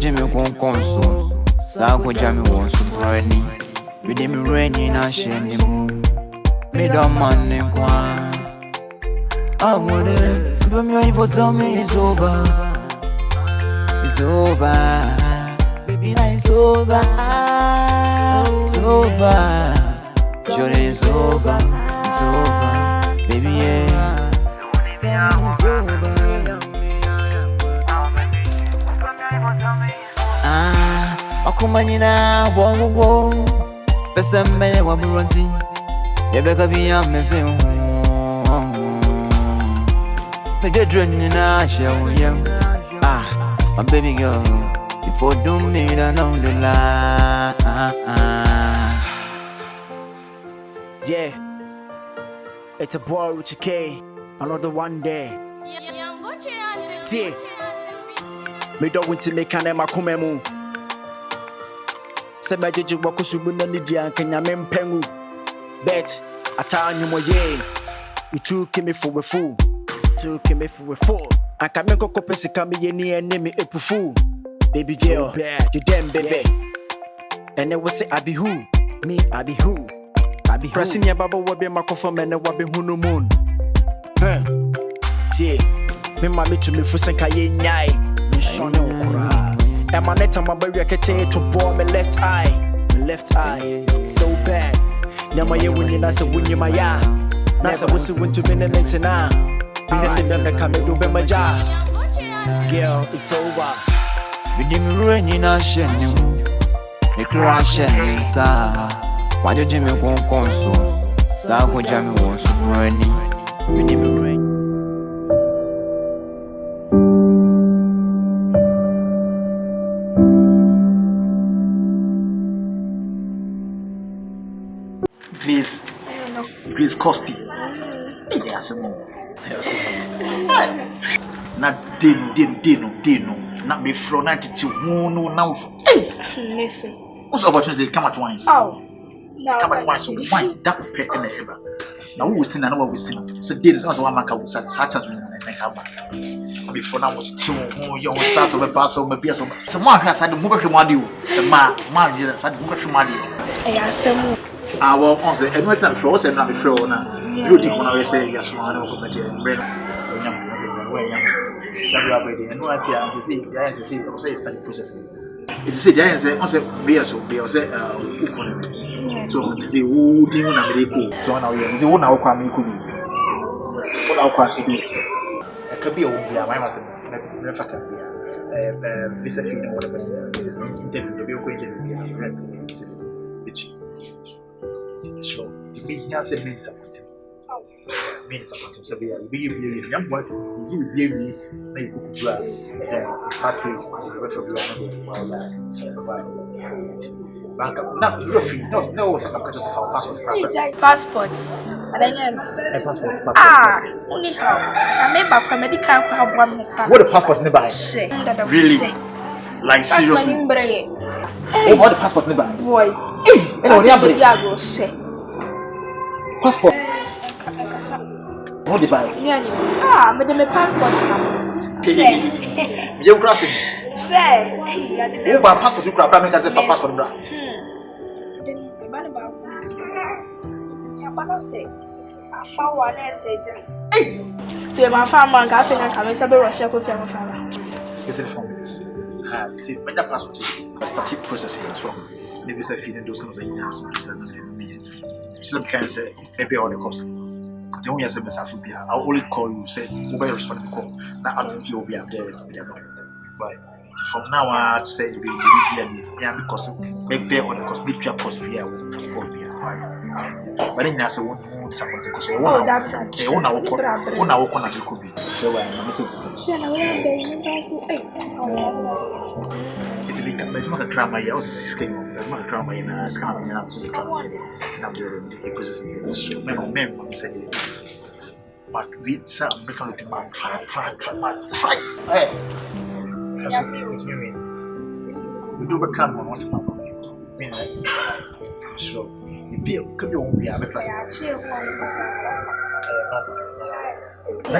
Jimmy won't console. Sako Jammy wants to brandy. With him raining and shining. Me don't man in one. I want it. Some people tell me it's over. It's over. Baby, now it's over. It's over. Sure it's over. It's over. Baby, yeah. It's over. Akumanina, whoa. Pesa me wa buronti. Yebeka biya messing. Me get dreaming na share yam. My baby girl, before do me down on the line. Yeah, it's a boy Richie K. Another one day. See, me don't want to make an kumemu. Say my judge walk subu na nidia Hanna Bimpeh. Bet I tell you more yeah. You took me for a fool. I can make a copy come in near enemy a fool. Baby girl, you damn baby. And I will say I be who? Me, I be who? I be pressing your baba will be my coffin and I will be who no moon. See, me mammy to me for Sankaye Nyai. Me son of Kura. And my net on my baby, I can tell to bore my left eye. So bad. Now my year when you're not so when you're my ya. Nasa was went to be a late now. Because I never come to be my job. Girl, it's over. With him raining and shining. The crash and inside. Why do Jimmy won't console? Sako Jammy wants to brandy. With him rain. Please, Costy. Yes, not Dino. Not me from 92. No, now. Listen. What's the opportunity? Come at once. Oh, no. Come at once. Once that pet in the ever. Now, who was still another was still. So, this is also one man such as we have. Before now, what's two young stars of a pass over Piers. Someone has had the move from Madu. The man, yes, had moved from Madu. I will answer, and what's not frozen and not be frozen. You think when I say yes, one of the material. And what I see, the answer is study processing. It is the answer, also, be a so be a say, so to see who didn't have a cool. So now you see what our crime could be. What our crime is. A cabby will be a mamma's never can be a visa feed or whatever. Interview the vehicle interview, which show the media said means something. Means something. So we are really young ones. You really make good pathways. Bank not free. No, just our passport. Passports. Passport. Only how? I made back from medical have one more. What a passport nearby? Really? Like seriously? Oh, what the passport nearby? Boy. Passport. What the buy? But the passport. You're crossing. Say, you buy passport, you grab as if a passport. I found one essay. To my farmer, and I think I can say Russia with your family. Is it for me? See, when that passport is started processing as well. Maybe say feeding those kinds of things. Muslim can say, maybe all the cost. The only as a message will be, I'll only call you, say, mobile respond to call. Now, I'm just will be up there. But from now on, to say, you because make pay on the cost, big cost, we are but then you say, one something because you want to could be. So, I'm it's a big drama. I was 6 k. My drama in a scan and I'm just trying to process men said it's but with some making it man try. Hey, that's what it's me. We do become one once a month. Sure. Could be won't be a class.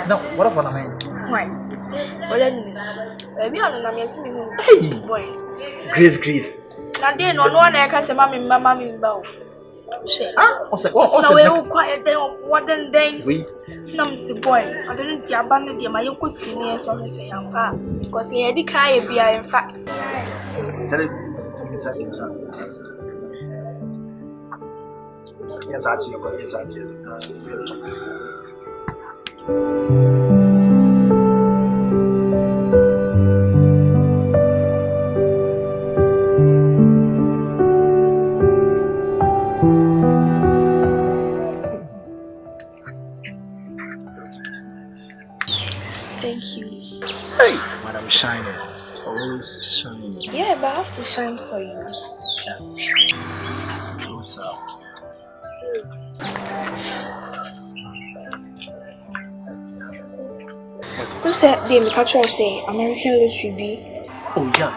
Now, what about I mean? Why? What a minute. Maybe I'm not missing me. Boy. Grace. Now, then, no one I can say, Mammy, bow. What's no quiet day of what then? No, Mr. Boy, I don't get abandoned my young could see near so I say, because he had the car, in fact. Tell it. Yes, actually. Thank you. Hey, Madam Shining. Always shining. Yeah, but I have to shine for you. What's up? Who said the catcher say American literature be? Oh, yeah.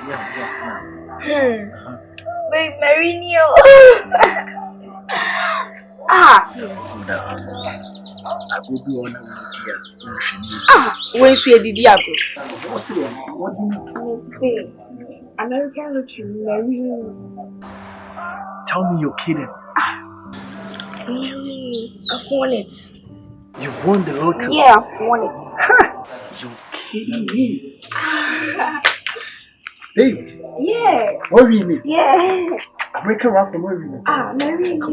Wait, Marino. I will be on When she did Diago. What's it? What do you say? American literature, Marino. Tell me you're kidding. Marino, I've won it. You've won the lottery? Yeah, I've won it. You're kidding me. Hey. Yeah. What do you mean? Yeah. Break her up from where you mean? Marino.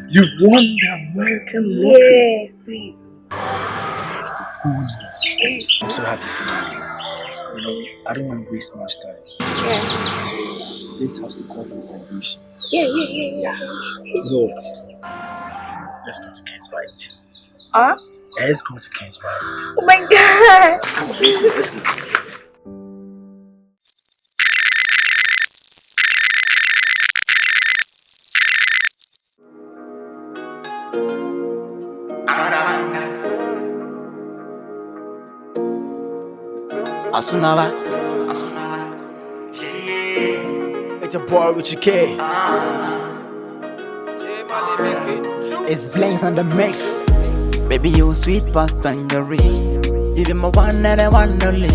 You won the American lottery. Yes, please. I'm so happy for you. I don't want to waste much time. Yeah. So this has to call for celebration. Yeah. You know what? Let's go to Ken's Bite. Huh? Let's go to Ken's Bite. Oh my God. Come on, let's go. Asunaba. It's a boy Richie K. It's Blaines on the mix. Baby, you sweet past tangerine. Give him a one and a one only.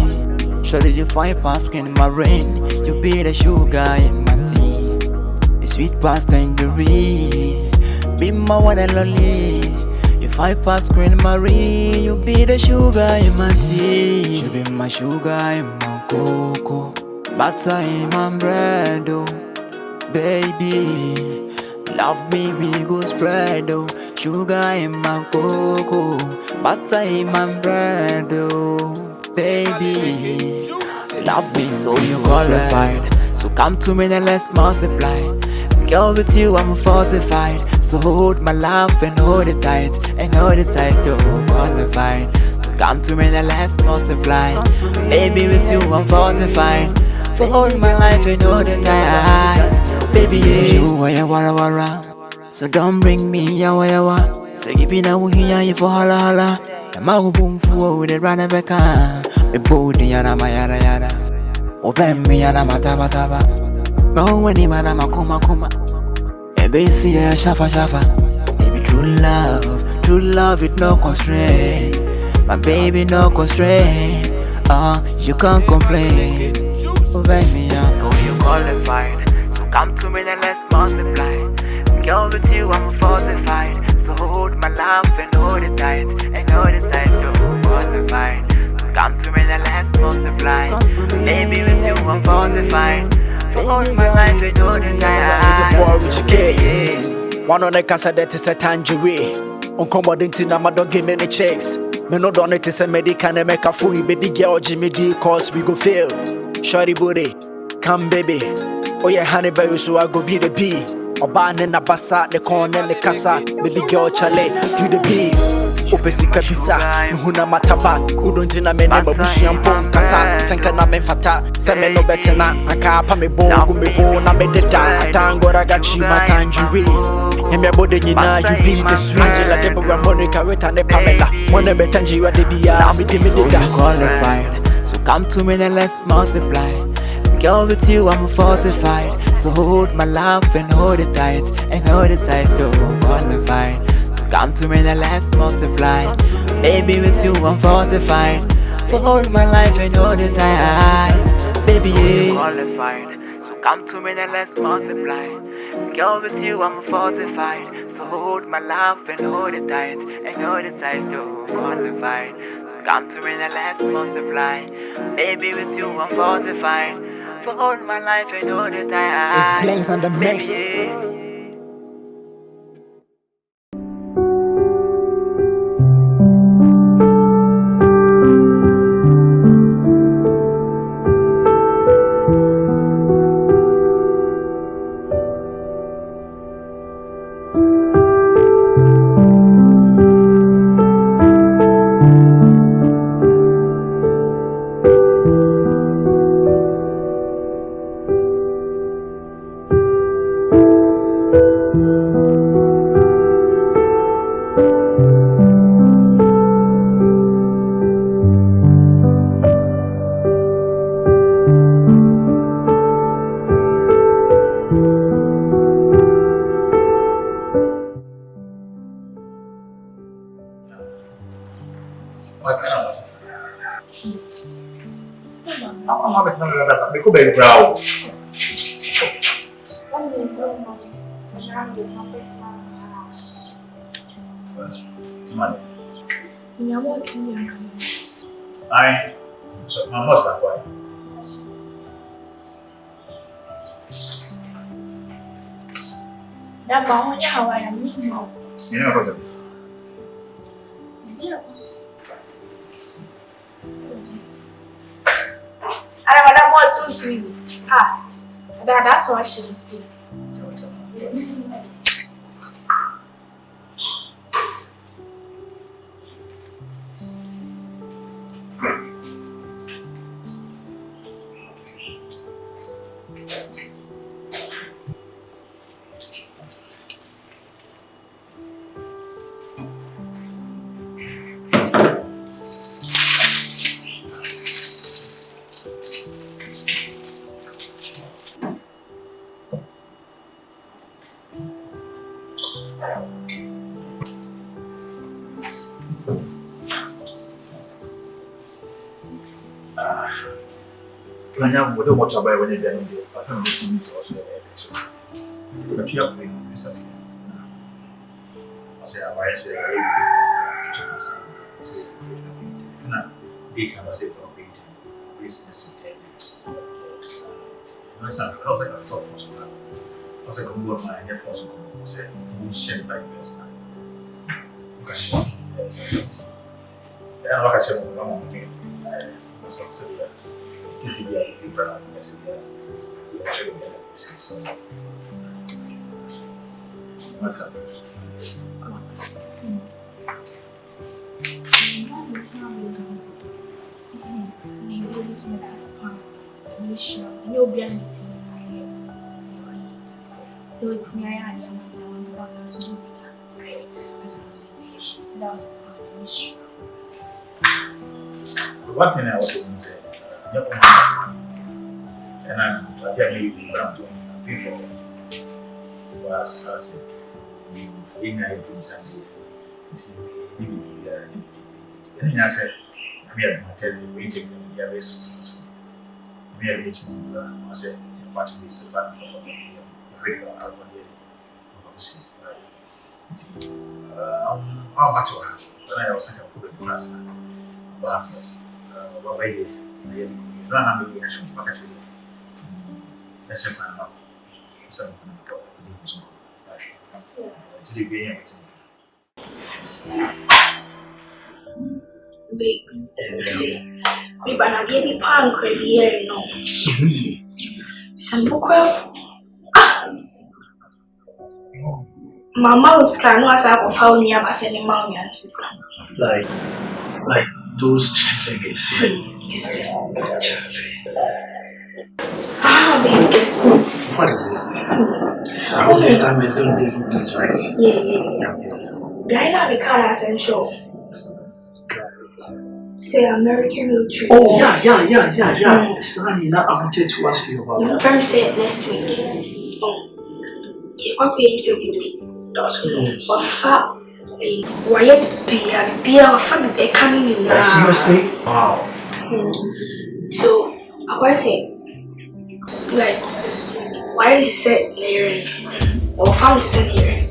Surely you find past in my rain. You be the sugar in my tea. You sweet past tangerine. Be my one and only. You find past Queen Marie. You be the sugar in my tea. You be my sugar in my cocoa. Butter in my bread, oh. Baby, love me, we go spread, oh. Sugar in my cocoa, butter in my bread, oh. Baby, love me so you qualified. So come to me and let's multiply. Girl, with you I'm fortified. So hold my love and hold it tight. And hold it tight, oh, qualified. So come to me and let's multiply. Baby, with you I'm fortified. For all my life and all the night. Baby, you wara. So don't bring me yawa. So give me that here for hala. The mago boom for the run of a car. Me body yana yada. Open me yana mataba. No when him ana makoma. Baby, see ya shafa. Baby, true love with no constraint. My baby, no constraint. You can't complain. Over me, oh, you qualified. So come to me and let's multiply. Girl, with you I'm fortified. So hold my love and hold it tight. And hold it tight, oh, qualified. So come to me and let's multiply. Baby, with you I'm fortified. So hold my life and hold it tight. It's a boy Richie K. One on the casa that is a tangerine. Uncommodity number don't give me any checks. Me no done it is a medical and make a fool. Baby girl Jimmy D cause we go fail. Shorty booty, come baby. Oh yeah, Hanna Bimpeh, so I go be the bee. Oban and the bassa, the corn and the casa. Baby girl Charlie, you the bee. Opesika bisa, nuhuna mataba. Udonjina me neba bushi ampon kasa. Senka na me fata, seme no betena. Akapa me bo, gumbe bo na me deda. Atango ragachi matanjuri. Yemi abode nyina, you be the sweet. La Deborah Monica, Rita ne Pamela. Mone betanji wa debia, me deda. Qualified. So come to me and let's multiply. Girl, with you I'm fortified. So hold my love and hold it tight. And hold it tight to qualify. So come to me and let's multiply. Baby, with you I'm fortified. For all my life and hold it tight. Baby, yeah. Qualified. So come to me and let's multiply. Girl, with you I'm fortified. So hold my love and hold it tight. And hold it tight to qualified. So come to me and let's multiply. Baby, with you I'm fortified. For all my life and all the time. It's Blaze on the mix. Me ko baby brow. Money. I so my must that boy. That bound how I am meeting. You know what I'm I don't want to you. Ah, that's what she is. When I'm with what about when you're doing it, but some of the things also but you have been this. I say, I'm right here. This I say, business with exit. I was like a thought for some. I was like a good man, and force of say, we share by best. Because that's it. And I look at you on me. That's what said that. This is the people, this is the actually business. What's up? So it's me, I am without some solution. As a that was a issue. One thing I was going to say, and I'm telling you what I'm doing before was, I said, for you, I do something. And I said, I'm here to test the waiting, and you're very successful. I'm here to meet you. I said, you're part of this family for me. You're very well out one day. How much I have? When I was second, I put the class. But what I did, I don't have any action back at you. Let's say, I'm not. So, to the beginning of it. Baby, but I gave me punk here, no. Some book of Mama was can was I found me about sending mommy and she's come. Like those things. Guess what? What is it? All this time is going to be business, right? Yeah. Guy now become essential. Say American lottery. Oh, yeah. Sonny, now I wanted to ask you about that. From say next week. You want to interview me? That's nice. What far? Why be our family coming in now? Seriously? Wow. So, I want to say, like, why did you say layering? Or found to say layering?